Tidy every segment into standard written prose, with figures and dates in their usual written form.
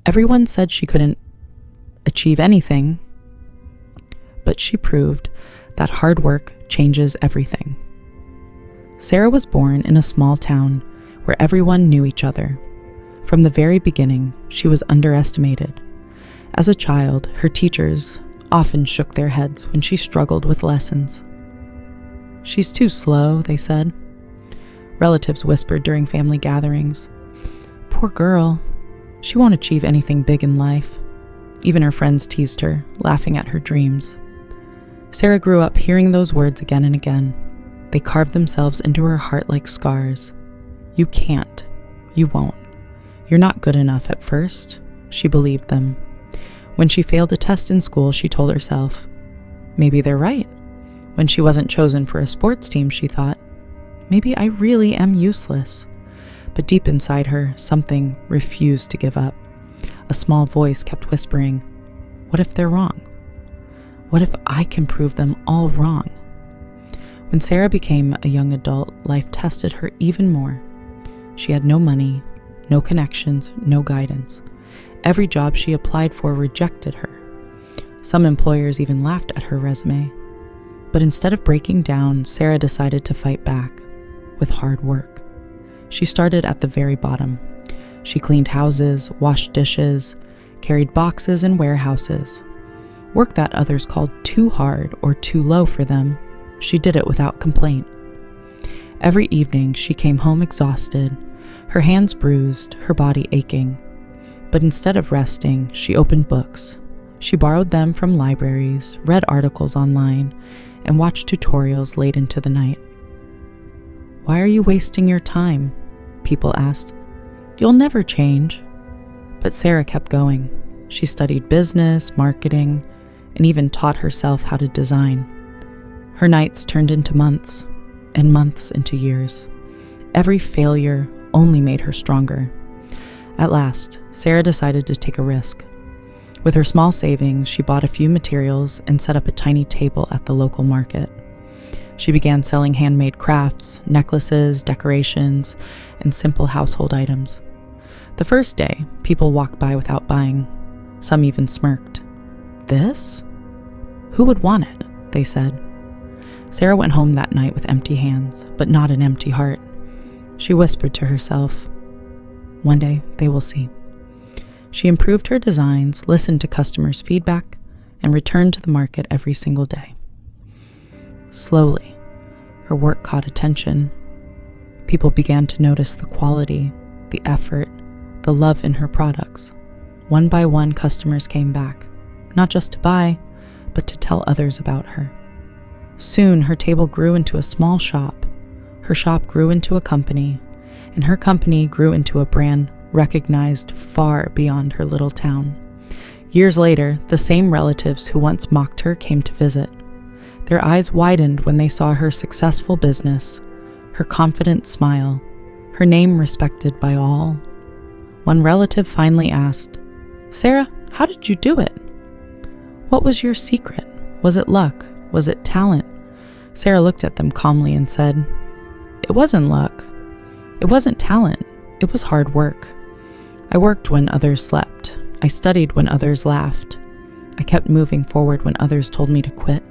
Everyone said she couldn't achieve anything, but she proved that hard work changes everything. Sarah was born in a small town where everyone knew each other. From the very beginning, she was underestimated. As a child, her teachers often shook their heads when she struggled with lessons. "She's too slow," they said. Relatives whispered during family gatherings. "Poor girl, she won't achieve anything big in life." Even her friends teased her, laughing at her dreams. Sarah grew up hearing those words again and again. They carved themselves into her heart like scars. "You can't. You won't. You're not good enough at first." She believed them. When she failed a test in school, she told herself, "Maybe they're right." When she wasn't chosen for a sports team, she thought, "Maybe I really am useless." But deep inside her, something refused to give up. A small voice kept whispering, "What if they're wrong? What if I can prove them all wrong?" When Sarah became a young adult, life tested her even more. She had no money, no connections, no guidance. Every job she applied for rejected her. Some employers even laughed at her resume. But instead of breaking down, Sarah decided to fight back with hard work. She started at the very bottom. She cleaned houses, washed dishes, carried boxes in warehouses. Work that others called too hard or too low for them, she did it without complaint. Every evening, she came home exhausted, her hands bruised, her body aching. But instead of resting, she opened books. She borrowed them from libraries, read articles online, and watched tutorials late into the night. "Why are you wasting your time?" people asked. "You'll never change." But Sarah kept going. She studied business, marketing, and even taught herself how to design. Her nights turned into months, and months into years. Every failure only made her stronger. At last, Sarah decided to take a risk. With her small savings, she bought a few materials and set up a tiny table at the local market. She began selling handmade crafts, necklaces, decorations, and simple household items. The first day, people walked by without buying. Some even smirked. "This? Who would want it?" they said. Sarah went home that night with empty hands, but not an empty heart. She whispered to herself, "One day they will see." She improved her designs, listened to customers' feedback, and returned to the market every single day. Slowly, her work caught attention. People began to notice the quality, the effort, the love in her products. One by one, customers came back, not just to buy, but to tell others about her. Soon, her table grew into a small shop. Her shop grew into a company, and her company grew into a brand recognized far beyond her little town. Years later, the same relatives who once mocked her came to visit. Their eyes widened when they saw her successful business, her confident smile, her name respected by all. One relative finally asked, "Sarah, how did you do it? What was your secret? Was it luck? Was it talent?" Sarah looked at them calmly and said, "It wasn't luck. It wasn't talent. It was hard work. I worked when others slept. I studied when others laughed. I kept moving forward when others told me to quit.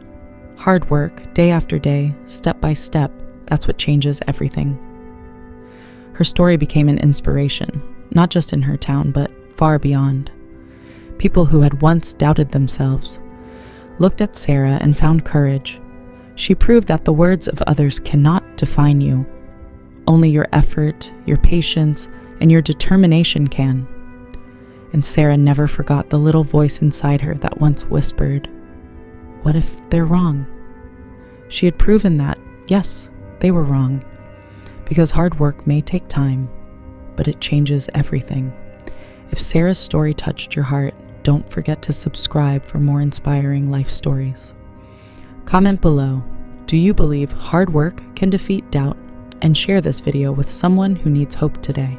Hard work, day after day, step by step, that's what changes everything." Her story became an inspiration, not just in her town, but far beyond. People who had once doubted themselves looked at Sarah and found courage. She proved that the words of others cannot define you. Only your effort, your patience, and your determination can. And Sarah never forgot the little voice inside her that once whispered, "What if they're wrong?" She had proven that, yes, they were wrong. Because hard work may take time, but it changes everything. If Sarah's story touched your heart, don't forget to subscribe for more inspiring life stories. Comment below, do you believe hard work can defeat doubt? And share this video with someone who needs hope today.